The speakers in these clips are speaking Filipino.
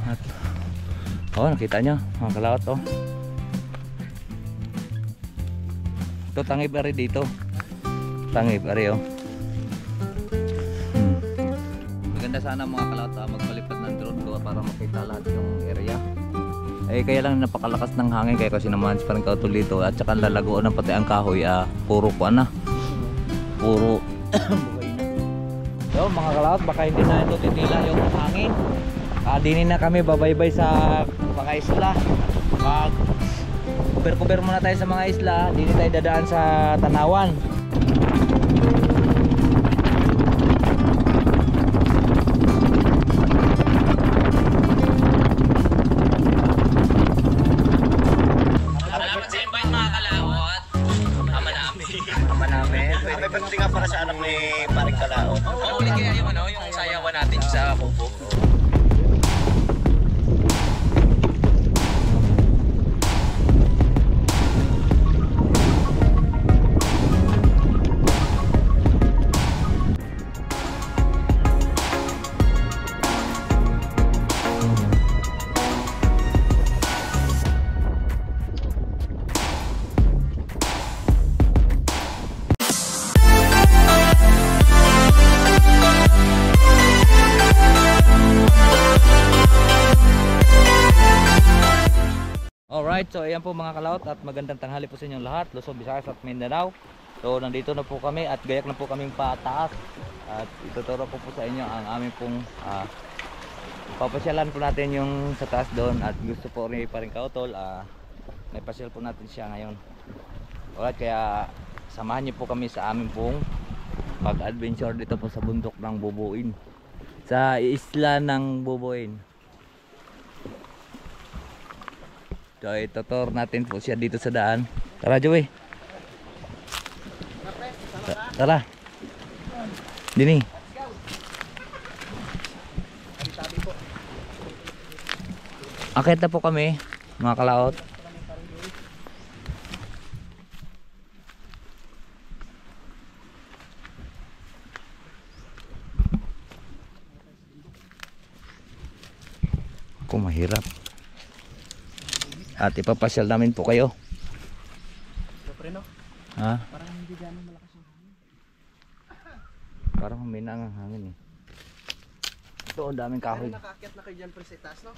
At oh, nakita nyo mga kalaot oh. Ito tangib ari dito. Tangib ari oh. Maganda sana mga kalaot magpalipad ng drone ko para makita lahat yung area. Eh kaya lang napakalakas ng hangin kaya kasi naman parang kautol dito at saka lalagoan ng pati ang kahoy puro kuan na. Puro buhay na. So mga kalaot baka hindi na ito titila yung hangin. Dinin na kami babaybay sa mga isla. Mag cover muna tayo sa mga isla, dinin tayo dadaan sa Tanawan. Salamat sa invite mga kalawot. Ama namin. Ama namin. May pagdating nga para sa anak ni Paring Kalaot. Uli kaya yung yung sayawan natin sa bubog. Alright, so ayan po mga kalaot at magandang tanghali po sa inyong lahat, Luzon, Visayas at Mindanao. So nandito na po kami at gayak na po kaming pataas. At ituturo ko po sa inyo ang aming pong papasyalan po natin yung sa taas doon. At gusto po rin pa rin kautol, may pasyal po natin siya ngayon. Alright, kaya samahan niyo po kami sa aming pong pag-adventure dito po sa bundok ng Bubuin, sa isla ng Bubuin. So itutur natin po siya dito sa daan. Tara Joey. Tara. Dini. Akit na po kami mga kalaot. Kung mahirap. At ipapasyal namin po kayo. Ha? Parang hindi gano'ng malakas yung hangin. Parang humina ang hangin eh. Ito ang daming kahoy. Pero nakaakyat na kayo dyan pre sa itaas, no?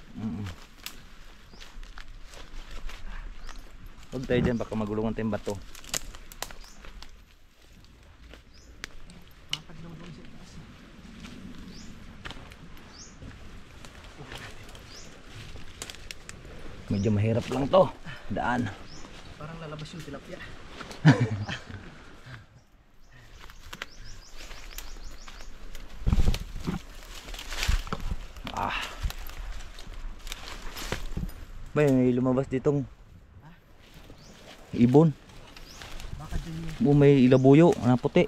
Huwag tayo dyan, baka magulungan tayong bato. Mapagdawang sa itaas. Medyo mahirap lang to daan. Parang lalabas yung tilapia. May lumabas ditong ibon. Baka dyan yung May ilabuyo na puti.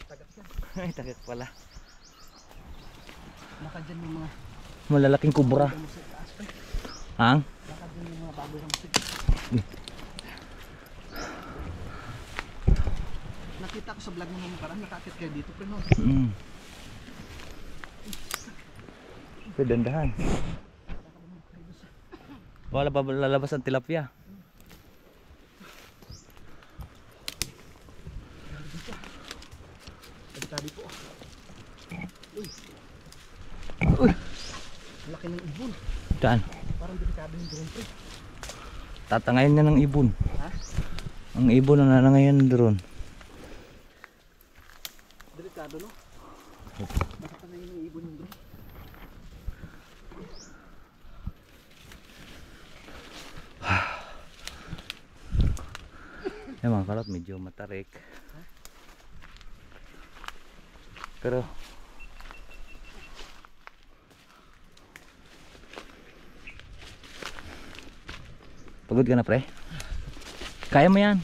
tagak yan. Ay tagak pala. Baka dyan yung mga Malalaking kubra. bago sa itaas pre. Hang? Baka dyan yung mga bago ng musik. Nakita ko sa vlog mo naman parang nakaakyat kayo dito pre, no? Dandahan. Wala pa lalabas ang tilapia. Tabi po. Uy. Laki ng ibon. Saan? Parang delikado yung drone pre. Tatangayin niya ng ibon. Ha? Ang ibon na nanangayin doon. Delikado, no? Nakatangay ng ibon yung drone. Yan mga kalot, medyo matarik. Pero pagod ka na pre? Kaya mo yan.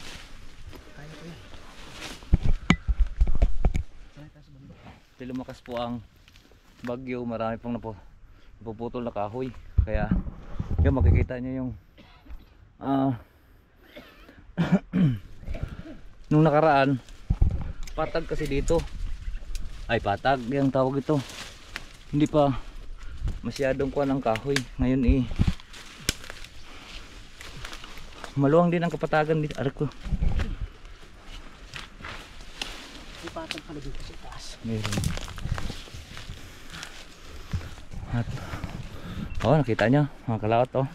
Kaya ko yan. Kaya tayo sa bundok. Lumakas po ang bagyo, marami pang napuputol na kahoy. Kaya yung makikita nyo yung nung nakaraan patag kasi dito. Ay patag yung tawag ito. Hindi pa masyadong kuwan ang kahoy. Ngayon maluwang din ang kapatagan dito. Aray ko. May patag pala dito sa taas. Meron. At nakita nyo mga kalawat oh.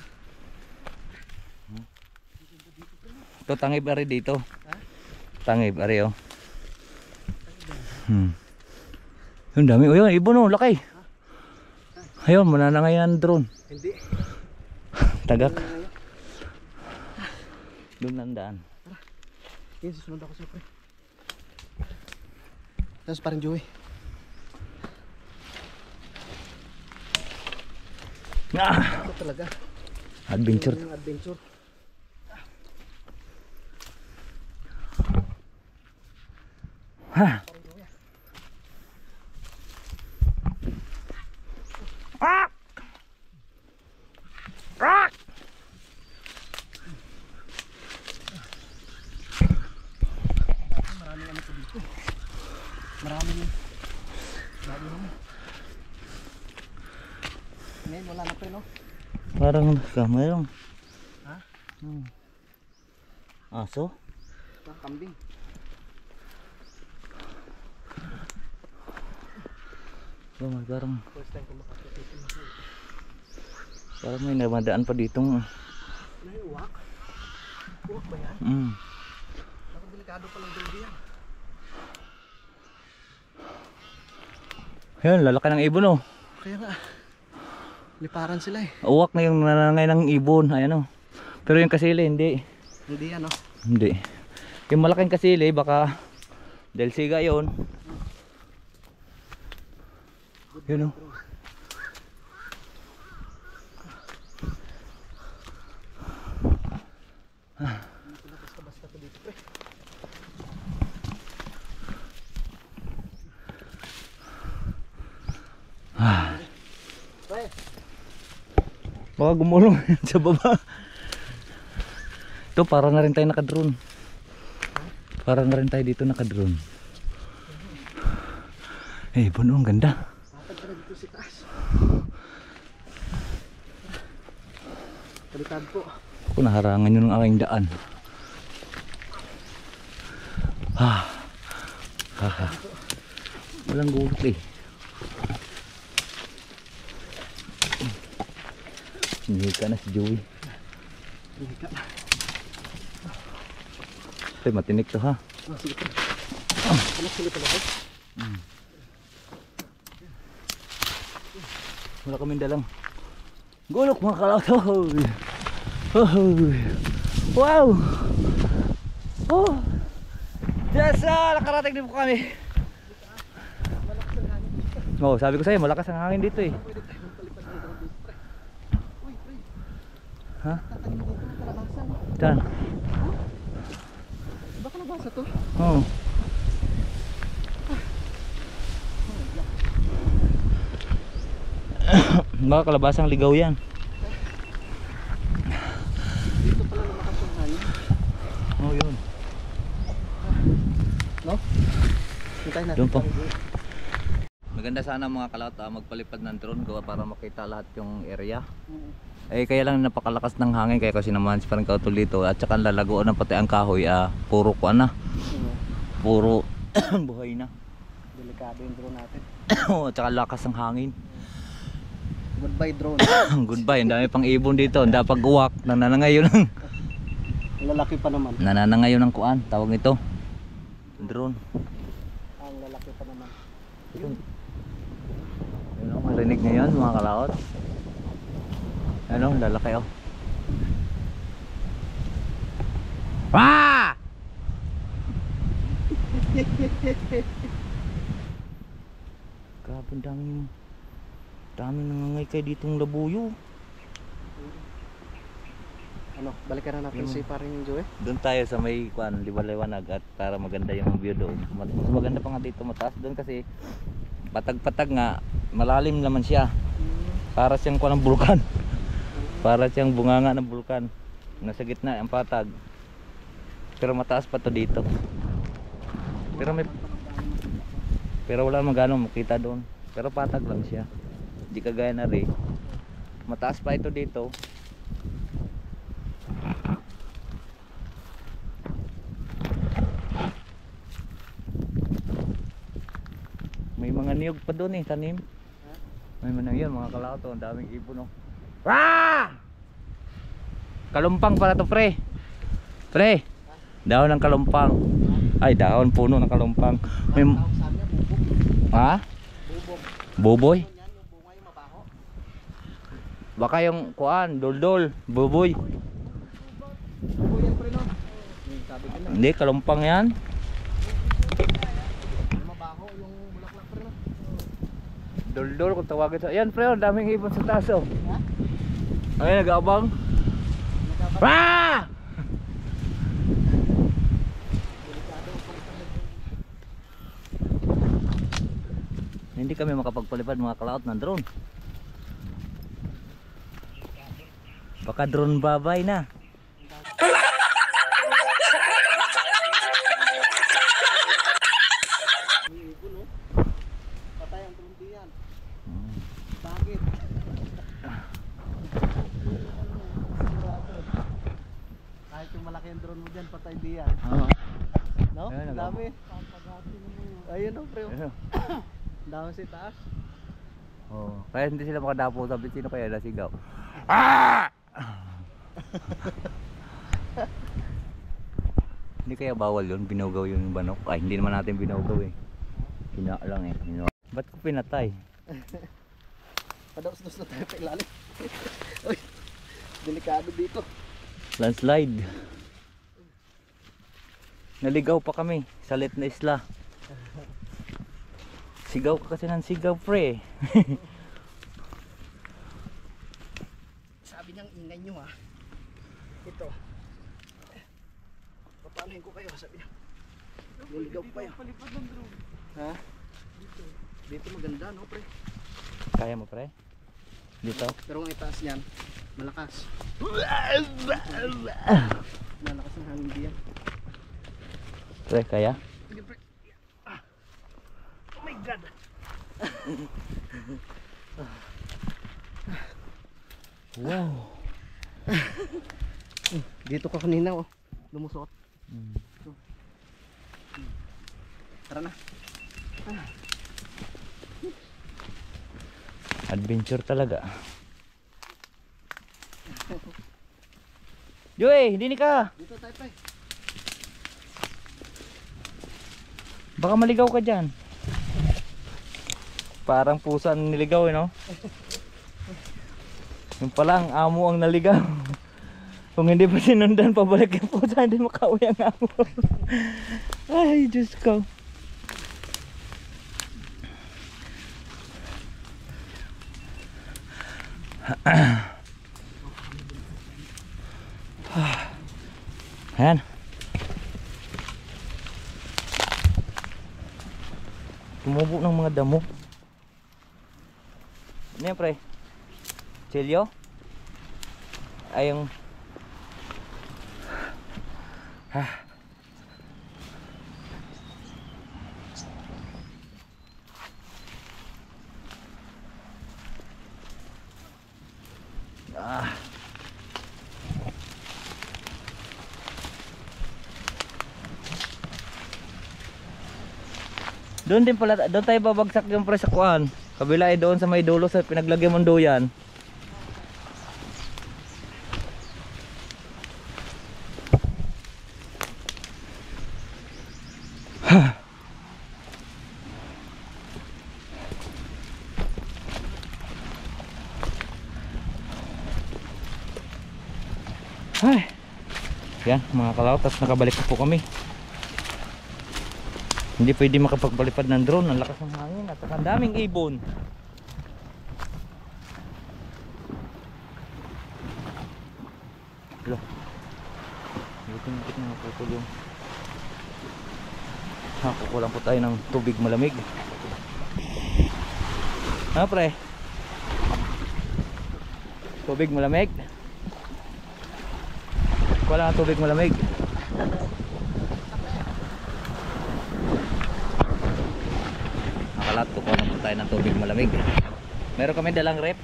Ito tangib ari dito. Tangib ari oh. Yung dami. Oh yun, ibon oh, laki. Ayun, mananangay ang drone. Hindi. Tagak. Doon ang daan. Yan, susunod ako siyempre. Tapos parang Joey. Ito talaga. Adventure. Yung adventure. Ha. Maraming ano po dito. Maraming bago naman. Ngayon wala na pa no? Parang mayroong Ha? aso. Kambing. Parang First time ko makakita dito. parang may namadaan pa ditong May uwak. Uwak ba yan? Delikado pa lang din yan. Ayun, lalaki ng ibon oh. Kaya nga. Liparan sila eh. Uwak na yung nanangay ng ibon. Ayan oh. Pero yung kasili hindi. Hindi yan oh. Hindi. Yung malaking kasili baka dahil siga yun. Yun oh. Basta to dito pre. Pre. Baka gumulong sa baba. Ito para na rin tayo naka-drone. Para na rin tayo dito naka-drone. Eh, buno ang ganda. Patag ka na dito si taas. Delikado po. Ako naharangan yun ng aking daan. Walang gulok eh. Hinihika na si Joey. Hika. Ay, matinik to ha. Sige pre. Anak sila pala po. Wala kaming dalang gulok mga kalawat. Wow! Oh! Yes! Nakarating din po kami. Oh, sabi ko sa'yo, malakas ang hangin dito eh. Pwede tayo magpalipad ng drone dito pre. Uy pre. Ha? Tatanim dito ng kalabasan. Saan? Baka nabasa to. Oo. Baka kalabasang ligaw yan. Dito pala lumakas yung hangin. Oh, yun. No? Hintayin natin. Doon po. parang Joey. Maganda sana mga kalawat magpalipad ng drone gawa para makita lahat yung area. Eh kaya lang napakalakas ng hangin kaya kasi naman parang kautulito at saka lalagoan ng pati ang kahoy puro kuan na. Puro buhay na. Delikado yung drone natin. At saka lakas ng hangin. Goodbye drone. Goodbye, ang dami pang ibon dito. Ang dapag uwak, nananangayon ng Lalaki pa naman. nananangayon ng kuan, tawag nito. Drone. Ang lalaki pa naman. Yun o, marinig nyo yun mga kalawat. Ano, lalaki o. Ah! Grabe, daming nangangay kay ditong labuyo. Ano, balikan na natin Yung- si paring Joey. Doon tayo sa may kuan, liwaliwanag at para maganda yung view doon. Mas maganda pa nga dito mataas doon kasi patag-patag nga, malalim naman siya. Para siyang kuan ng bulkan. Para siyang bunganga ng bulkan. Nasa gitna ang patag. Pero mataas pa to dito. Pero wala namang gano'ng makita doon. Pero patag lang siya. Di kagaya na rin. Mataas pa ito dito. May mga niyog pa doon eh, tanim. May mga yun, mga kalauto, ang daming ibon oh. Ah! Kalumpang pala to, pre. Pre. Dahon ng kalumpang. Ay, dahon puno ng kalumpang. May Sabi niya, bubog. ha? Bubog. Buboy. Yan, yung bunga yung mabaho. Baka yung kuan, doldol, buboy. Bubog yan, pre, no? Sabi ko na. Hindi, kalumpang yan. Yung mabaho, yung bulaklak, pre, no? Doldol kung tawagin sa. Ayan, pre, oh, daming ibon sa taas oh. Ha? Ayun, nag-aabang. Ah! Hindi kami makapagpalipad mga kalaot ng drone. Baka drone babay na. May ibon, no? Patay ang tuluntiyan. Bakit? Kahit yung malaki yung drone mo dyan, patay di yan. No? Ayun, Ang dami. Ayun, no, pre. Ayun. Ang dami sa taas. Oh, kaya hindi sila makadapo, sabi sino kaya nasigaw. Ah! Hindi kaya bawal yun, binugaw yung banok. Ay, hindi naman natin binugaw eh. Hina lang eh. Ba't ko pinatay? Padaos-dos na tayo pa ilalim. Uy, delikado dito. Landslide. Naligaw pa kami sa lit na isla. Sigaw ka kasi ng sigaw, pre. Sabi niyang ingay nyo, ha. Ito. Papanuhin ko kayo, sabi niya. Niligaw pa yun. Ha? Dito maganda, no, pre? Kaya mo, pre? Dito? Pero ang itaas niyan, malakas. Malakas ng hangin diyan. Pre, kaya? Sige, pre. Ah. Oh my God! Wow. Dito ka kanina, oh. Lumusot. Tara na. Adventure talaga. Joy, hindi ka. Dito tayo, pre. Baka maligaw ka dyan. Parang pusa ang niligaw eh, no? Yung pala ang amo ang naligaw. Kung hindi pa sinundan pabalik yung pusa, hindi makauwi ang amo. Ay, Diyos ko. Ayan. Tumubo ng mga damo. Ano yan, pre? Chilyo? Ay, yung... Doon din pala, doon tayo babagsak yung pre sa kuan. Kabila ay doon sa may dulo sa pinaglagyan mong duyan. Ay. Yan mga kalautas, nakabalik na po kami. Hindi pwede makapagpalipad ng drone, ang lakas ng hangin at ang daming ibon. Hello. Buti na naputol yung. Kukulang po tayo ng tubig malamig. Ha, pre? Tubig malamig? Wala na tubig malamig. Nakalat ko po naman tayo ng tubig malamig. Meron kami dalang rep.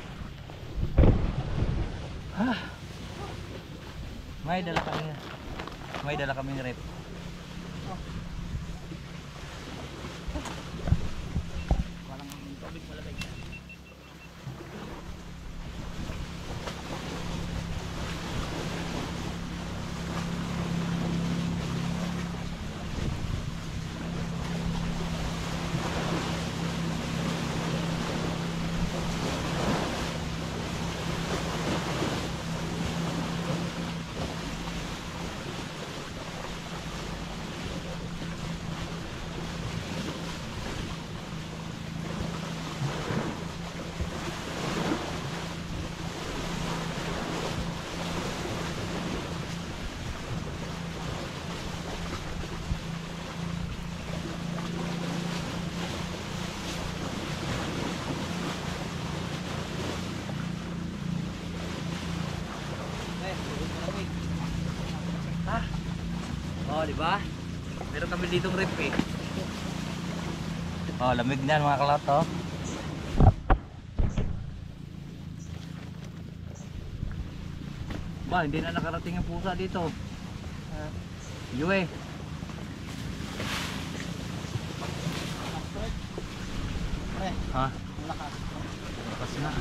May dala kami. May dala kaming rep. Walang tubig malamig. Oh, di ba? Meron kami ditong rep eh. Oh, lamig niyan mga kalot, oh. Ba, hindi na nakarating yung pusa dito. Yue. Ha? Lakas na.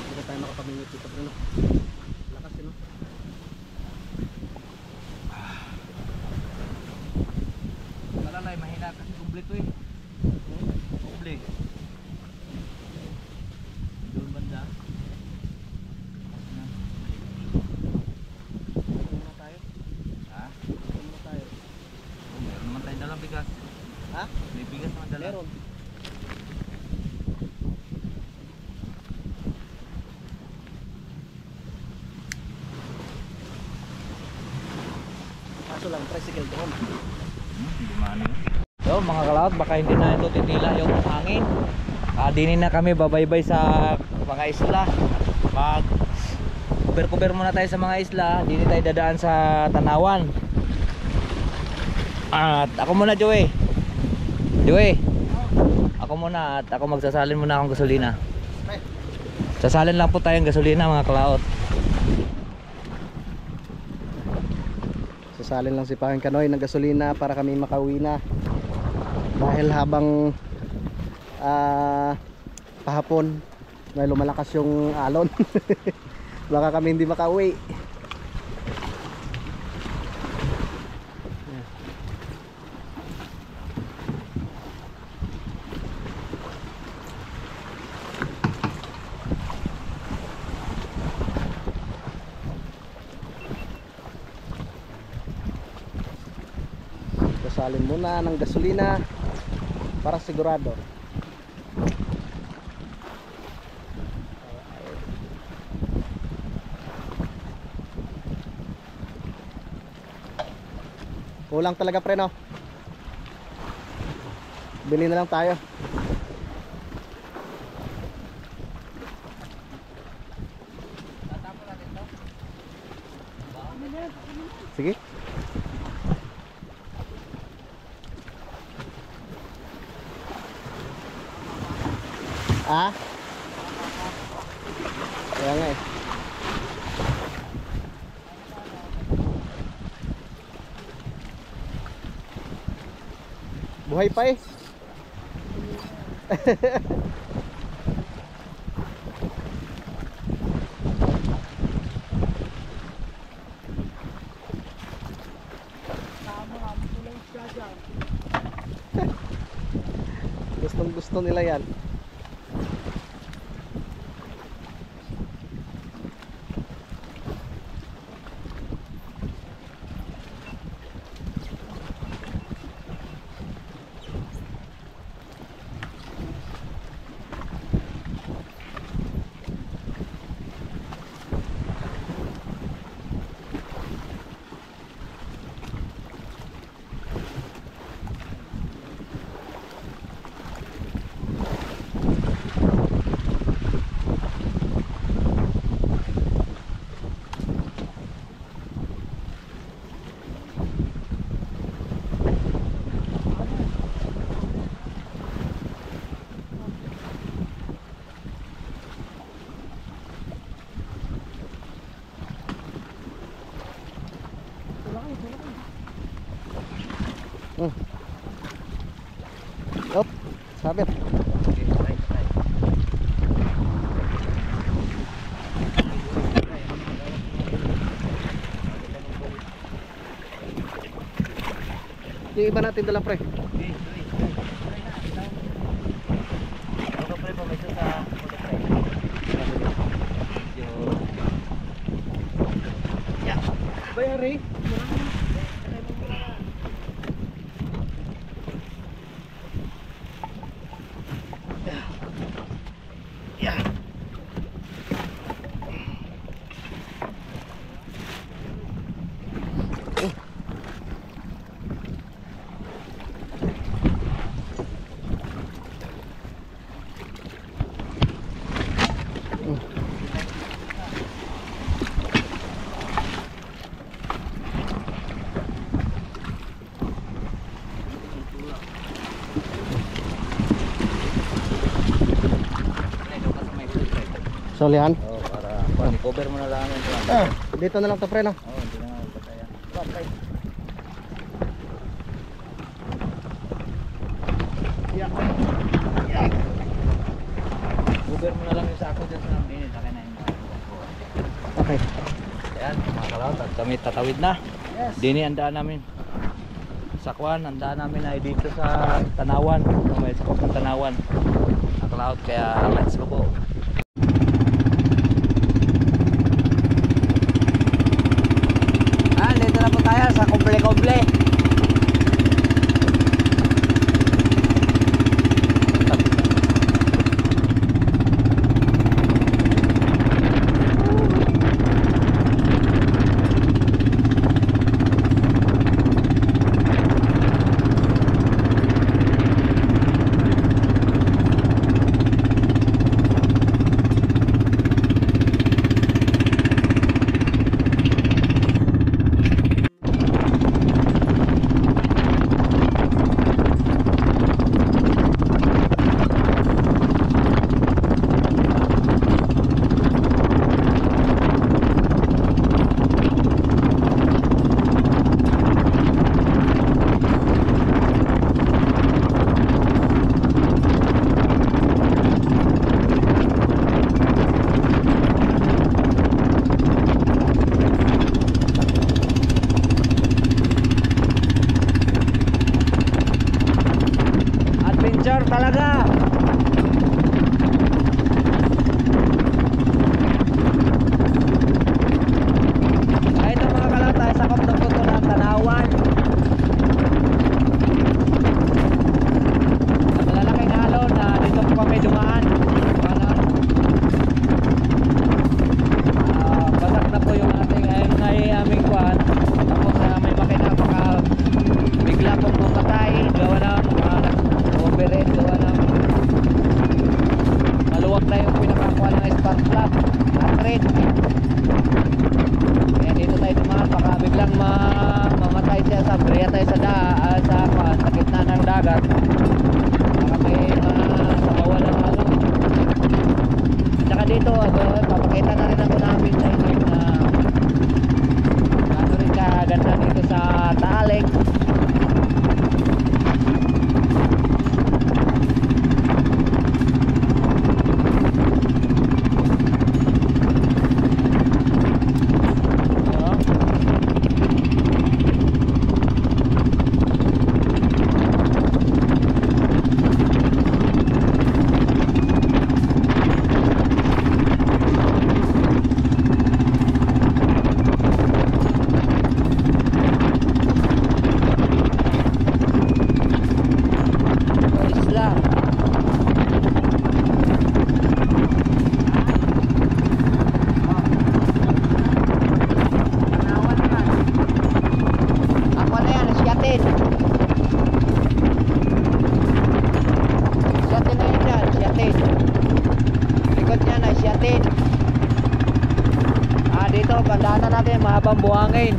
Hindi tayo makapamingit dito, pero lakas yun, no? Malalay, mahina kasi kumple to eh. Kumple. Doon banda. Ito muna tayo. Ha? Ito muna tayo. Oh, meron naman tayo dalang bigas. Ha? May bigas naman dala. Meron. Kaso lang, tricycle doon. Hindi maano yun. So mga kalaot, baka hindi na ito titila yung hangin. Dinin na kami babaybay sa mga isla. Mag cover muna tayo sa mga isla. Dini tayo dadaan sa Tanawan. At ako muna, Joey. Ako muna at ako magsasalin muna akong gasolina. Sasalin lang po tayong gasolina mga kalaot. Sasalin lang si Pangin Kanoy ng gasolina para kami makauwi na. Dahil habang pahapon may lumalakas yung alon. Baka kami hindi makauwi. Sasalin muna ng gasolina para sigurado. Kulang talaga pre, no? Bili na lang tayo. Sige. Ah? Kaya nga eh. Buhay pa eh. Gustong gusto nila yan. Yup, sabit. Yung iba natin dala pre. Bayari. Solihan. Oh, para cover mo na lang yan. Dito na lang to pre no. Oh, hindi na batayan. Cover mo na lang yung sako dyan sa namin. Laki na yung Okay. Ayan, mga kalawat, at kami tatawid na. Yes. Dini ang daan namin. Sakwan, ang daan namin ay dito sa Tanawan. May sakop ng Tanawan. Mga kalawat, kaya let's go po. Dito na po tayo sa komple-komple. Adventure talaga. Ay, ito mga kalawat, tayo sa Kopdok ng Tanawan. Ang malalaking alon na dito po kami dumaan. Basak na po yung ating aming kwan. Tapos may makina baka bigla pong pumatay. Gawa ng overhead, gawa ng maluwag na yung pinakakuha ng spark plug at kaya dito tayo dumaan, baka biglang mamatay siya sa breya tayo sa gitna ng dagat, baka may masabawan ng ano. At saka dito papakita na rin ako namin sa inyo na ano rin kaganda dito sa Taaleg. Bandaanan natin mahabang buhangin.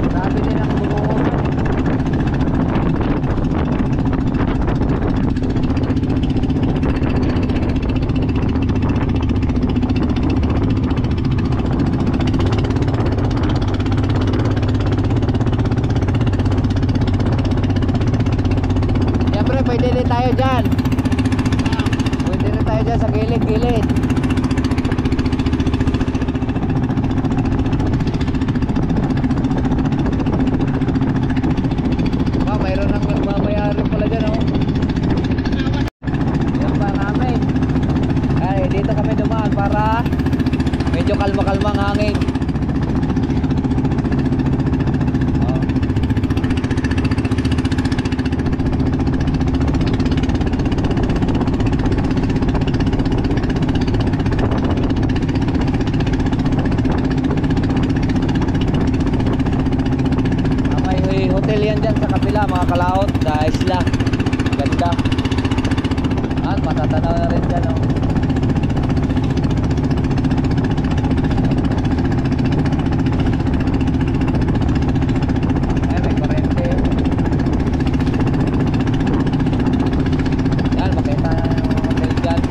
Grabe din ang buluhan. dyan sa gilid. Mayroon nang nagmamayari pala dyan, oh. Yan pa namin. Ay, dito kami dumaan para medyo kalma-kalma ang hangin. Oh. May hotel yan dyan sa kabila, mga kalaot, sa isla. Ganda. At matatanaw na rin dyan, oh. Ay, may kurente. Yan, makita na yung hotel dyan.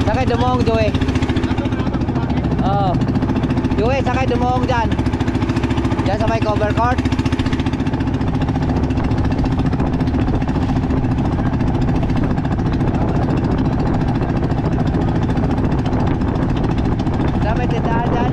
Sakay dumong, Joey. Oh. Joey, sakay dumong dyan. Dyan sa may cover court. Dami tindahan dyan.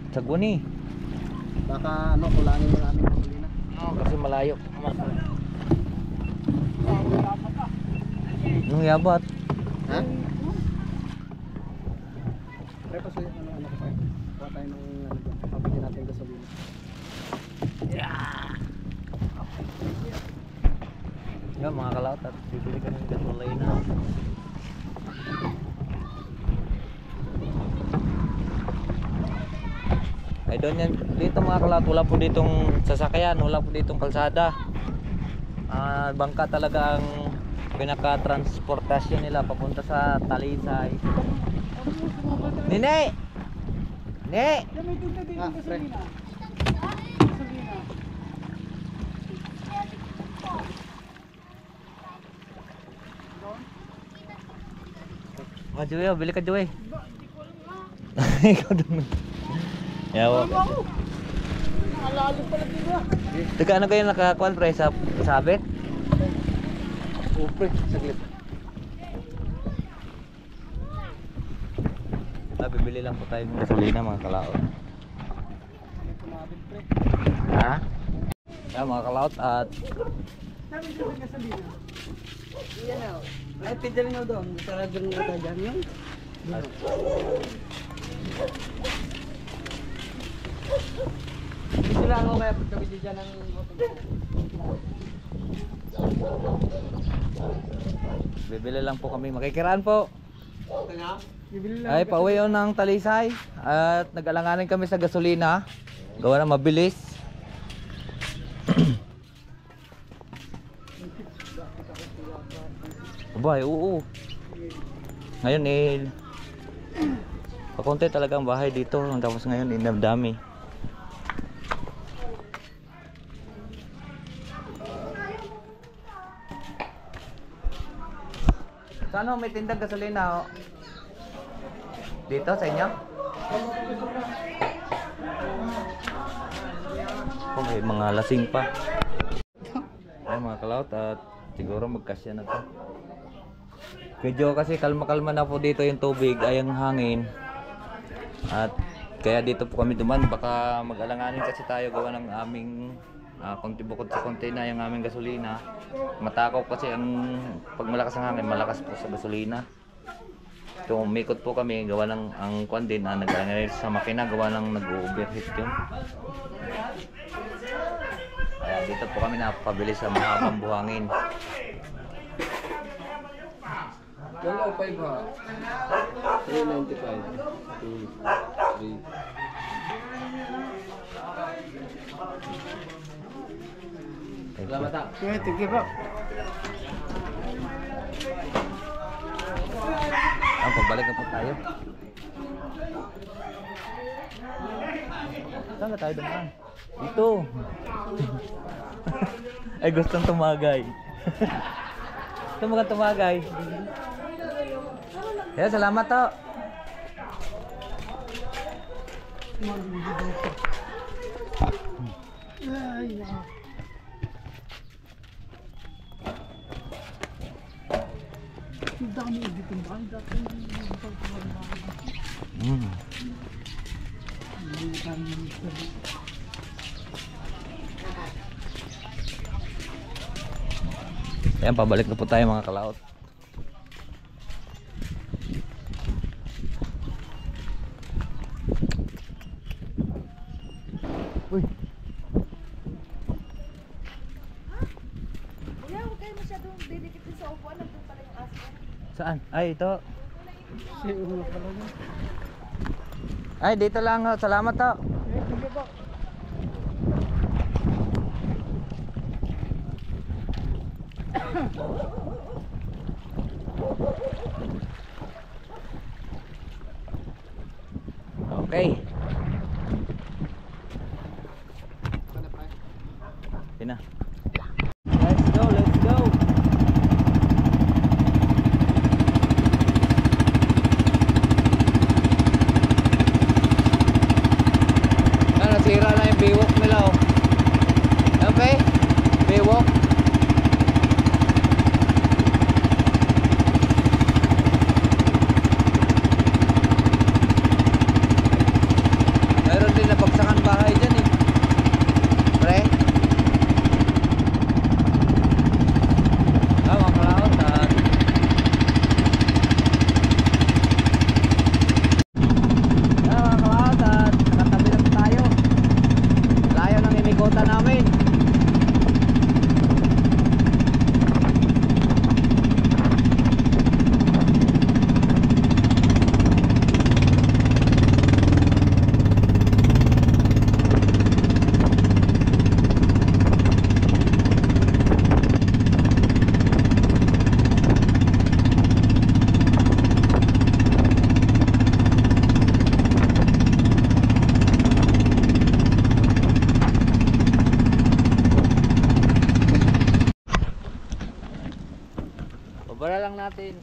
Saguni. Baka ano, kulangin mo namin ng gasolina. No, kasi malayo. Nung yabat. Ha? Pre, paso yung ano ko pa. Kuha tayo ng ano dyan. Pabigyan natin yung gasolina. Yan mga kalaot at bibili ka ng gasolina. Ay doon yan, dito mga kalaot, wala po ditong sasakyan, wala po ditong kalsada. Bangka talaga ang pinaka-transportasyon nila papunta sa Talisay. Nene! Ne! Ah, pre. Ah, Joey, oh, bili ka Joey. Ikaw dun. Yawa. Nakalalim pala dito. Teka, ano kayo nakakuan pre sa sabit? Oh, pre, saglit. Bibili lang po tayo ng gasolina mga kalaot. Kumabit, pre. Ha? Yeah, mga kalaot at Sabi ko sa gasolina. Iyan na. Ay, pidal nyo doon. Sarado nyo tayo dyan yun. Gusto lang ako kaya pagkabili dyan ng bibili lang po kami. Makikiraan po. Bibili lang. Ay, pauwi yun ng Talisay. At nag-alanganin kami sa gasolina. Gawa na mabilis. Abay, oo. Ngayon pakunti talaga ang bahay dito. Tapos ngayon inabdami. Saan may tindang gasolina? Dito sa inyo? Oh, may mga lasing pa. Ay mga kalaot at siguro magkasya na to. Medyo kasi kalma-kalma na po dito yung tubig ay ang hangin. At kaya dito po kami duman. Baka mag-alanganin kasi tayo gawa ng aming konti bukod sa konti na yung aming gasolina. Matakaw kasi ang pag malakas ang hangin, malakas po sa gasolina. So umikot po kami gawa ng ang kwan din nag-alanganin sa makina gawa ng nag-overheat yun. Kaya dito po kami napapabili sa mahabang buhangin. Yung 05 ha? 395. 2, 3. Salamat ha. Thank you po. Pagbalik na po tayo. Saan na tayo dumaan? Dito. Ay gustong tumagay. Gusto mo ka tumagay? Kaya salamat to. Ayan, pabalik na po tayo mga kalaot. Uy. Kuya, huwag kayo masyadong didikit sa upuan. Nandun pala yung aso. Saan? Ay, ito. Si Ulo pala yun. Ay, dito lang. Ho. Salamat to. Thank you po. Okay. Sina. Let's go, let's go. Nasira na yung biwok nila oh. Okay? Biwok. Mayroon din nabagsakan bahay dyan eh. Pre? Mga kalaot at mga kalaot at nakatabi na tayo. Layo ng inikutan namin. Babara lang natin.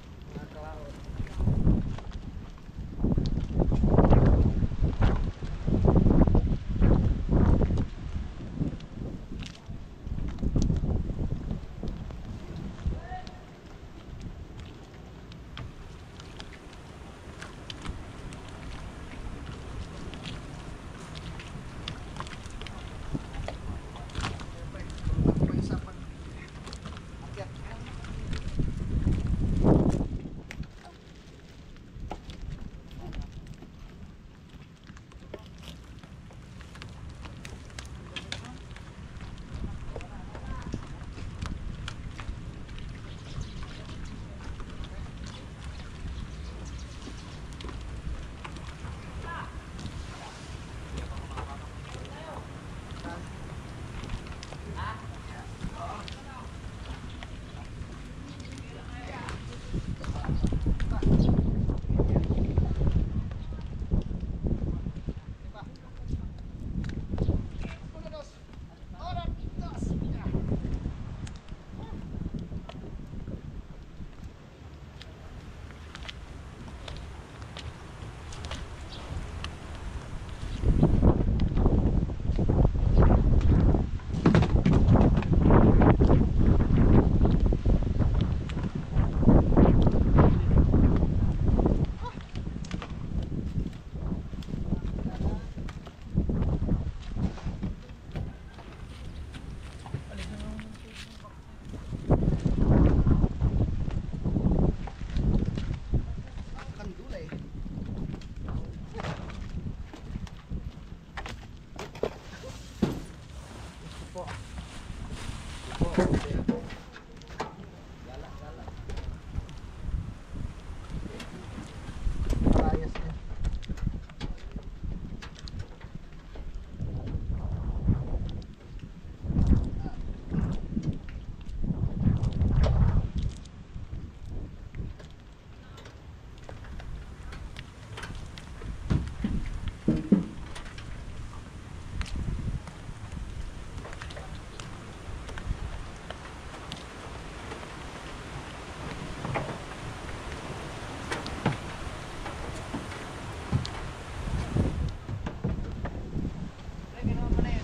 Parayas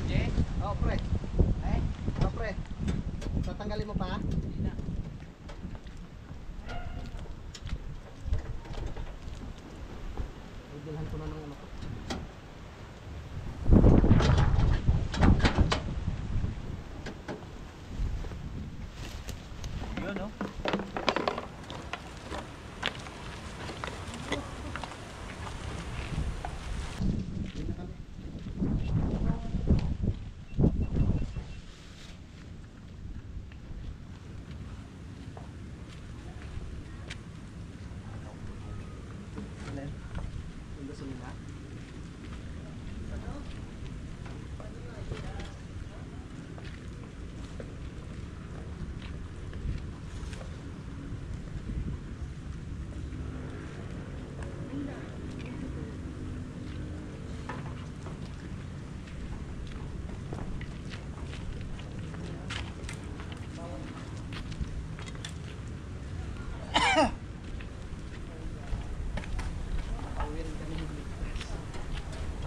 niya. Oh, pre. Oh, pre. Tatanggalin mo pa? Idilhan ko na ng ano ko. Yun, no? Yun na kami. Alin? Yung gasolina?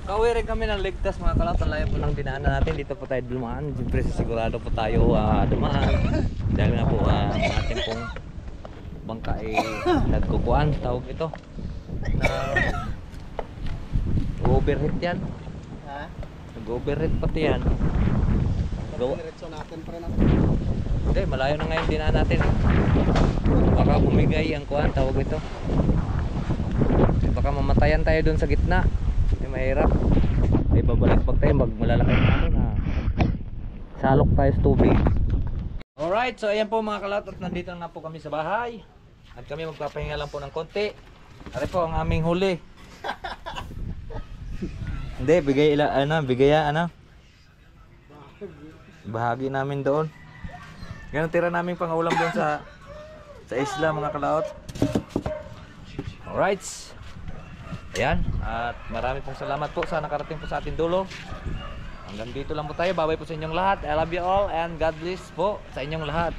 Kauwi rin kami ng ligtas mga kalot. Ang layo po ng dinaanan natin. Dito po tayo dumaan. Siyempre sigurado po tayo dumaan. Dahil nga po ang ating pong bangka ay nagkukuhan. Tawag ito. Nag-overheat yan. Ha? Nag-overheat pati yan. Go. Diretso natin pre natin. Hindi, malayo na ngayon dinaan natin. Baka bumigay ang kuhan. Tawag ito. Baka mamatayan tayo dun sa gitna. Hindi mahirap. Ay babalik pag tayo malalaki na ano na salok tayo sa tubig. Alright, so ayan po mga kalot at nandito na po kami sa bahay. At kami magpapahinga lang po ng konti. Ari po ang aming huli. Hindi, bahagi namin doon. Ganun tira namin pangulam doon sa isla mga kalaot. Alright. Ayan, at marami pong salamat po sa nakarating po sa ating dulo. Hanggang dito lang po tayo. Bye-bye po sa inyong lahat. I love you all and God bless po sa inyong lahat.